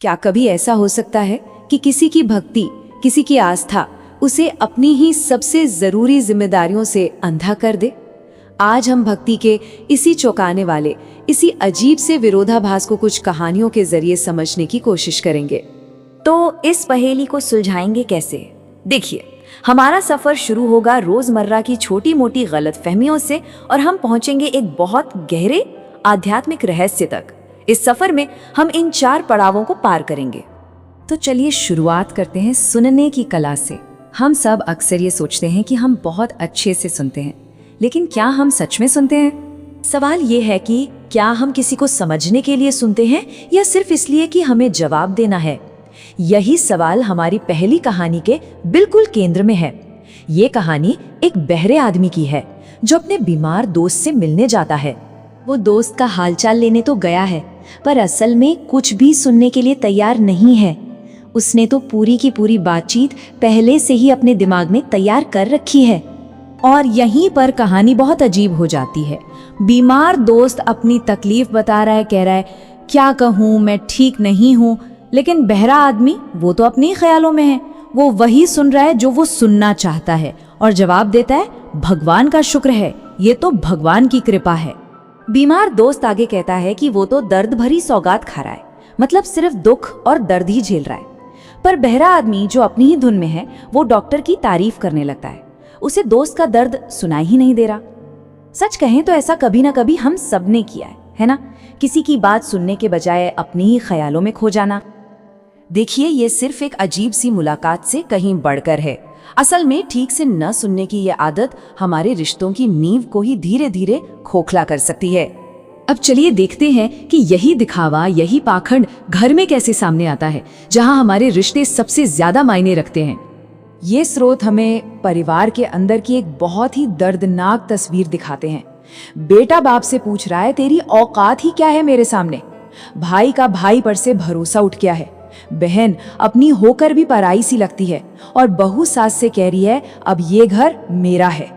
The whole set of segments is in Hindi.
क्या कभी ऐसा हो सकता है कि किसी की भक्ति, किसी की आस्था उसे अपनी ही सबसे जरूरी जिम्मेदारियों से अंधा कर दे? आज हम भक्ति के इसी चौंकाने वाले, इसी अजीब से विरोधाभास को कुछ कहानियों के जरिए समझने की कोशिश करेंगे। तो इस पहेली को सुलझाएंगे कैसे? देखिए, हमारा सफर शुरू होगा रोजमर्रा की छोटी मोटी गलतफहमियों से और हम पहुंचेंगे एक बहुत गहरे आध्यात्मिक रहस्य तक। इस सफर में हम इन 4 पड़ावों को पार करेंगे। तो चलिए शुरुआत करते हैं सुनने की कला से। हम सब अक्सर ये सोचते हैं कि हम बहुत अच्छे से सुनते हैं, लेकिन क्या हम सच में सुनते हैं? सवाल ये है कि क्या हम किसी को समझने के लिए सुनते हैं या सिर्फ इसलिए कि हमें जवाब देना है? यही सवाल हमारी पहली कहानी के बिल्कुल केंद्र में है। ये कहानी एक बहरे आदमी की है जो अपने बीमार दोस्त से मिलने जाता है। वो दोस्त का हालचाल लेने तो गया है, पर असल में कुछ भी सुनने के लिए तैयार नहीं है। उसने तो पूरी की पूरी बातचीत पहले से ही अपने दिमाग में तैयार कर रखी है। और यहीं पर कहानी बहुत अजीब हो जाती है। बीमार दोस्त अपनी तकलीफ बता रहा है, कह रहा है क्या कहूँ, मैं ठीक नहीं हूँ, लेकिन बहरा आदमी वो तो अपने ही ख्यालों में है। वो वही सुन रहा है जो वो सुनना चाहता है और जवाब देता है भगवान का शुक्र है, ये तो भगवान की कृपा है। बीमार दोस्त आगे कहता है कि वो तो दर्द भरी सौगात खा रहा है, मतलब सिर्फ दुख और दर्द ही झेल रहा है। पर बहरा आदमी जो अपनी ही धुन में है वो डॉक्टर की तारीफ करने लगता है। उसे दोस्त का दर्द सुनाई ही नहीं दे रहा। सच कहें तो ऐसा कभी ना कभी हम सब ने किया है ना? किसी की बात सुनने के बजाय अपनी ही ख्यालों में खो जाना। देखिए, ये सिर्फ एक अजीब सी मुलाकात से कहीं बढ़कर है। असल में ठीक से न सुनने की ये आदत हमारे रिश्तों की नींव को ही धीरे धीरे खोखला कर सकती है। अब चलिए देखते हैं कि यही दिखावा, यही पाखंड घर में कैसे सामने आता है, जहां हमारे रिश्ते सबसे ज्यादा मायने रखते हैं। ये स्रोत हमें परिवार के अंदर की एक बहुत ही दर्दनाक तस्वीर दिखाते हैं। बेटा बाप से पूछ रहा है तेरी औकात ही क्या है मेरे सामने। भाई का भाई पर से भरोसा उठ गया है। बहन अपनी होकर भी पराई सी लगती है और बहू सास से कह रही है अब ये घर मेरा है।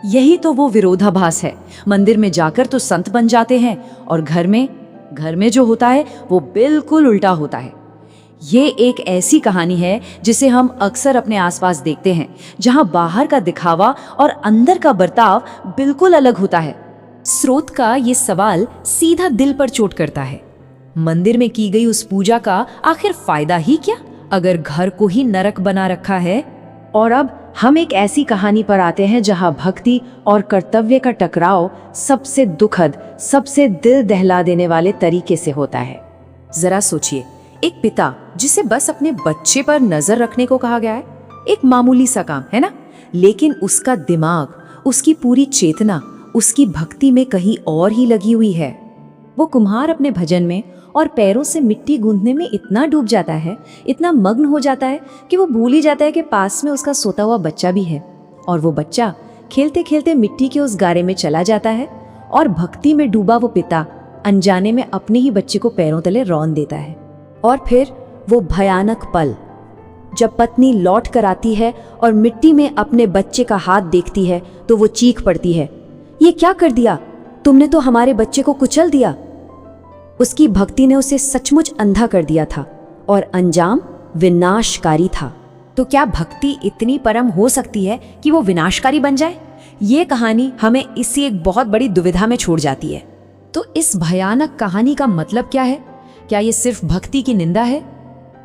यही तो वो विरोधाभास है। मंदिर में जाकर तो संत बन जाते हैं और घर में जो होता है वो बिल्कुल उल्टा होता है। ये एक ऐसी कहानी है जिसे हम अक्सर अपने आसपास देखते हैं, जहां बाहर का दिखावा और अंदर का बर्ताव बिल्कुल अलग होता है। स्रोत का ये सवाल सीधा दिल पर चोट करता है। मंदिर में की गई उस पूजा का आखिर फायदा ही क्या, अगर घर को ही नरक बना रखा है? और अब हम एक ऐसी कहानी पर आते हैं जहां भक्ति और कर्तव्य का टकराव सबसे दुखद, सबसे दिल दहला देने वाले तरीके से होता है। जरा सोचिए, एक पिता जिसे बस अपने बच्चे पर नजर रखने को कहा गया है, एक मामूली सा काम है ना, लेकिन उसका दिमाग, उसकी पूरी चेतना, उसकी भक्ति में कहीं और ही लगी हुई है। वो कुम्हार अपने भजन में और पैरों से मिट्टी गूंथने में इतना डूब जाता है, इतना मग्न हो जाता है कि वो भूल ही जाता है कि पास में उसका सोता हुआ बच्चा भी है। और वो बच्चा खेलते खेलते मिट्टी के उस गारे में चला जाता है और भक्ति में डूबा वो पिता अनजाने में अपने ही बच्चे को पैरों तले रौंद देता है। और फिर वो भयानक पल जब पत्नी लौट कर आती है और मिट्टी में अपने बच्चे का हाथ देखती है तो वो चीख पड़ती है, ये क्या कर दिया तुमने, तो हमारे बच्चे को कुचल दिया। उसकी भक्ति ने उसे सचमुच अंधा कर दिया था और अंजाम विनाशकारी था। तो क्या भक्ति इतनी परम हो सकती है कि वो विनाशकारी बन जाए? ये कहानी हमें इसी एक बहुत बड़ी दुविधा में छोड़ जाती है। तो इस भयानक कहानी का मतलब क्या है? क्या ये सिर्फ भक्ति की निंदा है?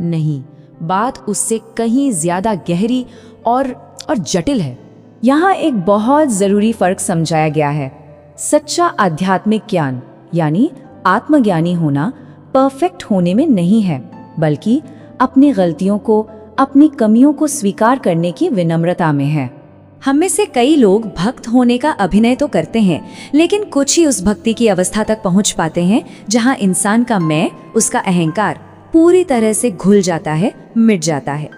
नहीं, बात उससे कहीं ज्यादा गहरी और जटिल है। यहाँ एक बहुत जरूरी फर्क समझाया गया है। सच्चा आध्यात्मिक ज्ञान यानी आत्मज्ञानी होना परफेक्ट होने में नहीं है, बल्कि अपनी गलतियों को, अपनी कमियों को स्वीकार करने की विनम्रता में है। हम में से कई लोग भक्त होने का अभिनय तो करते हैं, लेकिन कुछ ही उस भक्ति की अवस्था तक पहुंच पाते हैं जहां इंसान का मैं, उसका अहंकार पूरी तरह से घुल जाता है, मिट जाता है।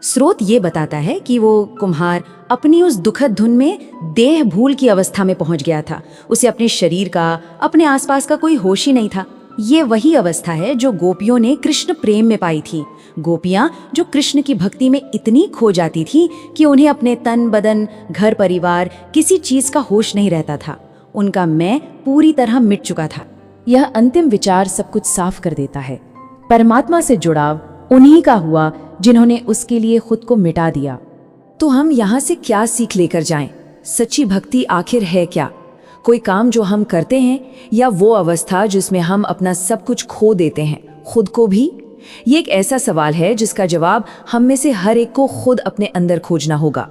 स्रोत ये बताता है कि वो कुम्हार अपनी उस दुखद धुन में देह भूल की अवस्था में पहुंच गया था। उसे अपने शरीर का, अपने आसपास का कोई होश ही नहीं था। ये वही अवस्था है जो गोपियों ने कृष्ण प्रेम में पाई थी। गोपियां जो कृष्ण की भक्ति में इतनी खो जाती थी कि उन्हें अपने तन बदन, घर परिवार, किसी चीज का होश नहीं रहता था। उनका मैं पूरी तरह मिट चुका था। यह अंतिम विचार सब कुछ साफ कर देता है। परमात्मा से जुड़ाव उन्हीं का हुआ जिन्होंने उसके लिए खुद को मिटा दिया। तो हम यहाँ से क्या सीख लेकर जाएं? सच्ची भक्ति आखिर है क्या? कोई काम जो हम करते हैं या वो अवस्था जिसमें हम अपना सब कुछ खो देते हैं, खुद को भी? ये एक ऐसा सवाल है जिसका जवाब हम में से हर एक को खुद अपने अंदर खोजना होगा।